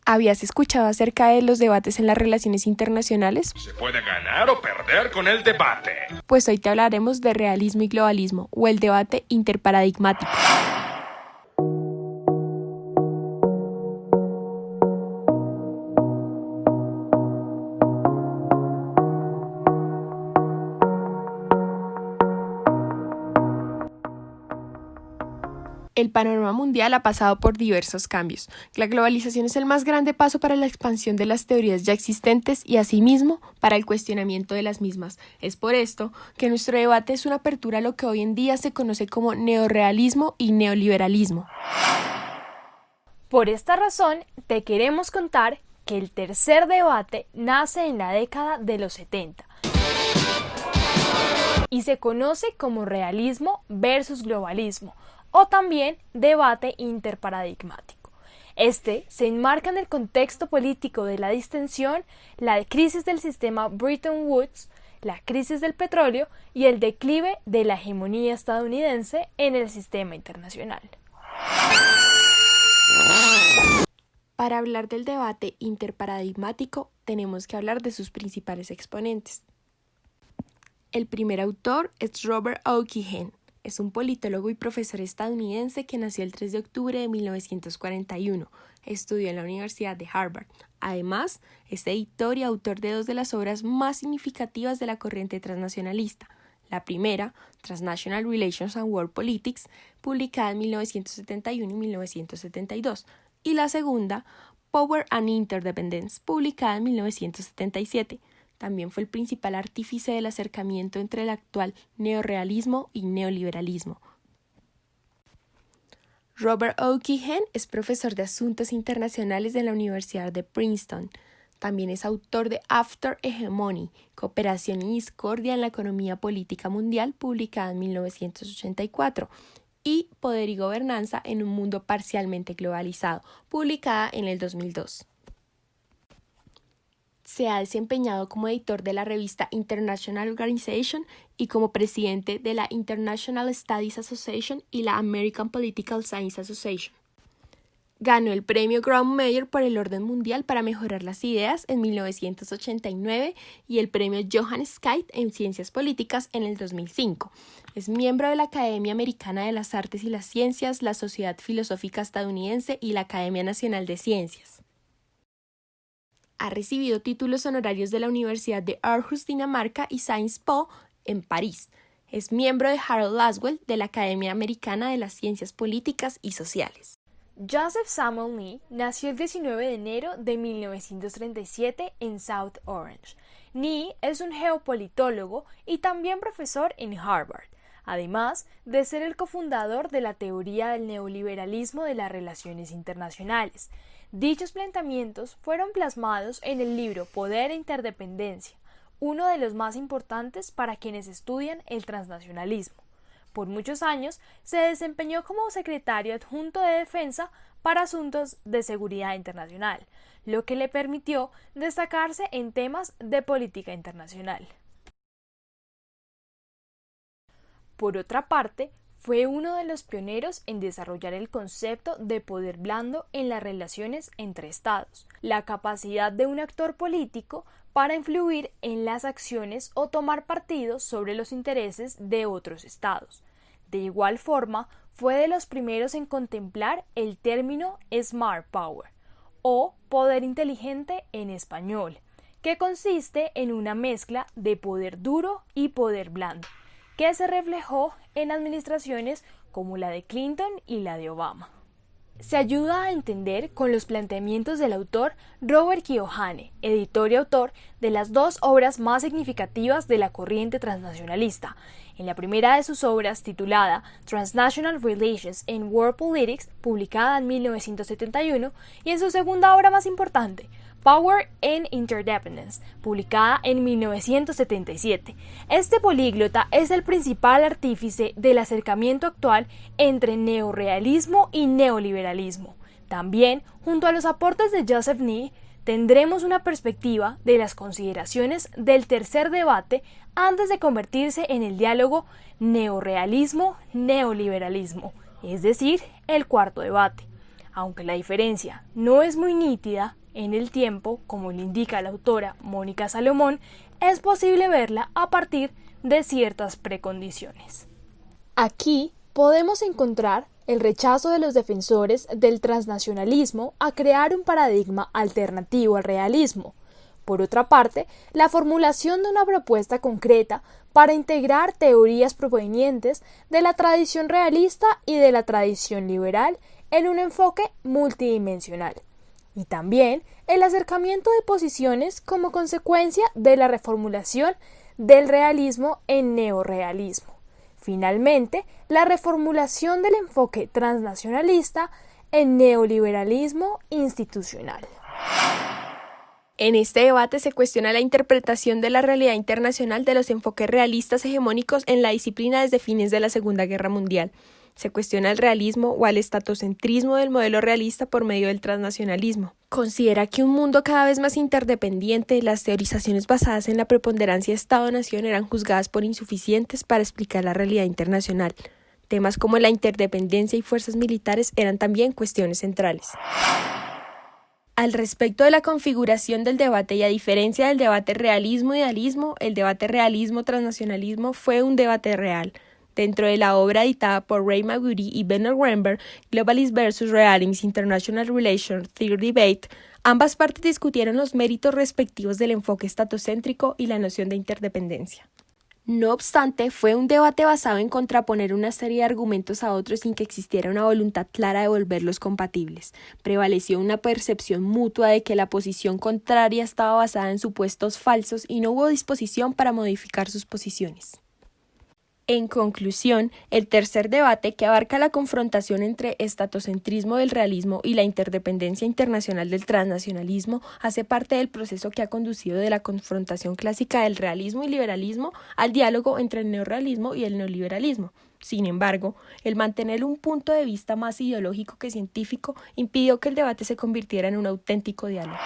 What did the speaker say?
¿Habías escuchado acerca de los debates en las relaciones internacionales? Se puede ganar o perder con el debate. Pues hoy te hablaremos de realismo y globalismo, o el debate interparadigmático. El panorama mundial ha pasado por diversos cambios. La globalización es el más grande paso para la expansión de las teorías ya existentes y, asimismo, para el cuestionamiento de las mismas. Es por esto que nuestro debate es una apertura a lo que hoy en día se conoce como neorrealismo y neoliberalismo. Por esta razón, te queremos contar que el tercer debate nace en la década de los 70 y se conoce como realismo versus globalismo, o también debate interparadigmático. Este se enmarca en el contexto político de la distensión, la crisis del sistema Bretton Woods, la crisis del petróleo y el declive de la hegemonía estadounidense en el sistema internacional. Para hablar del debate interparadigmático, tenemos que hablar de sus principales exponentes. El primer autor es Robert Auquin. Es un politólogo y profesor estadounidense que nació el 3 de octubre de 1941. Estudió en la Universidad de Harvard. Además, es editor y autor de dos de las obras más significativas de la corriente transnacionalista. La primera, Transnational Relations and World Politics, publicada en 1971 y 1972. Y la segunda, Power and Interdependence, publicada en 1977. También fue el principal artífice del acercamiento entre el actual neorrealismo y neoliberalismo. Robert Auquin es profesor de Asuntos Internacionales de la Universidad de Princeton. También es autor de After Hegemony, Cooperación y Discordia en la Economía Política Mundial, publicada en 1984, y Poder y Gobernanza en un Mundo Parcialmente Globalizado, publicada en el 2002. Se ha desempeñado como editor de la revista International Organization y como presidente de la International Studies Association y la American Political Science Association. Ganó el premio Grawemeyer por el orden mundial para mejorar las ideas en 1989 y el premio Johannes Kite en ciencias políticas en el 2005. Es miembro de la Academia Americana de las Artes y las Ciencias, la Sociedad Filosófica Estadounidense y la Academia Nacional de Ciencias. Ha recibido títulos honorarios de la Universidad de Aarhus, Dinamarca y Sciences Po en París. Es miembro de Harold Laswell de la Academia Americana de las Ciencias Políticas y Sociales. Joseph Samuel Nee nació el 19 de enero de 1937 en South Orange. Nee es un geopolitólogo y también profesor en Harvard, además de ser el cofundador de la teoría del neoliberalismo de las relaciones internacionales. Dichos planteamientos fueron plasmados en el libro Poder e Interdependencia, uno de los más importantes para quienes estudian el transnacionalismo. Por muchos años se desempeñó como secretario adjunto de Defensa para asuntos de seguridad internacional, lo que le permitió destacarse en temas de política internacional. Por otra parte, fue uno de los pioneros en desarrollar el concepto de poder blando en las relaciones entre estados, la capacidad de un actor político para influir en las acciones o tomar partido sobre los intereses de otros estados. De igual forma, fue de los primeros en contemplar el término Smart Power, o poder inteligente en español, que consiste en una mezcla de poder duro y poder blando, que se reflejó en administraciones como la de Clinton y la de Obama. Se ayuda a entender con los planteamientos del autor Robert Keohane, editor y autor de las dos obras más significativas de la corriente transnacionalista. En la primera de sus obras, titulada Transnational Relations in World Politics, publicada en 1971, y en su segunda obra más importante, Power and Interdependence, publicada en 1977. Este políglota es el principal artífice del acercamiento actual entre neorrealismo y neoliberalismo. También, junto a los aportes de Joseph Nee, tendremos una perspectiva de las consideraciones del tercer debate antes de convertirse en el diálogo neorrealismo, neoliberalismo, es decir, el cuarto debate. Aunque la diferencia no es muy nítida en el tiempo, como le indica la autora Mónica Salomón, es posible verla a partir de ciertas precondiciones. Aquí podemos encontrar el rechazo de los defensores del transnacionalismo a crear un paradigma alternativo al realismo. Por otra parte, la formulación de una propuesta concreta para integrar teorías provenientes de la tradición realista y de la tradición liberal en un enfoque multidimensional. Y también el acercamiento de posiciones como consecuencia de la reformulación del realismo en neorrealismo. Finalmente, la reformulación del enfoque transnacionalista en neoliberalismo institucional. En este debate se cuestiona la interpretación de la realidad internacional de los enfoques realistas hegemónicos en la disciplina desde fines de la Segunda Guerra Mundial. Se cuestiona el realismo o el estatocentrismo del modelo realista por medio del transnacionalismo. Considera que un mundo cada vez más interdependiente, las teorizaciones basadas en la preponderancia Estado-nación eran juzgadas por insuficientes para explicar la realidad internacional. Temas como la interdependencia y fuerzas militares eran también cuestiones centrales. Al respecto de la configuración del debate y a diferencia del debate realismo-idealismo, el debate realismo-transnacionalismo fue un debate real. Dentro de la obra editada por Ray Maguri y Bernard Weinberg, Globalist vs. Realist International Relations Theory Debate, ambas partes discutieron los méritos respectivos del enfoque estatocéntrico y la noción de interdependencia. No obstante, fue un debate basado en contraponer una serie de argumentos a otros sin que existiera una voluntad clara de volverlos compatibles. Prevaleció una percepción mutua de que la posición contraria estaba basada en supuestos falsos y no hubo disposición para modificar sus posiciones. En conclusión, el tercer debate, que abarca la confrontación entre estatocentrismo del realismo y la interdependencia internacional del transnacionalismo, hace parte del proceso que ha conducido de la confrontación clásica del realismo y liberalismo al diálogo entre el neorrealismo y el neoliberalismo. Sin embargo, el mantener un punto de vista más ideológico que científico impidió que el debate se convirtiera en un auténtico diálogo.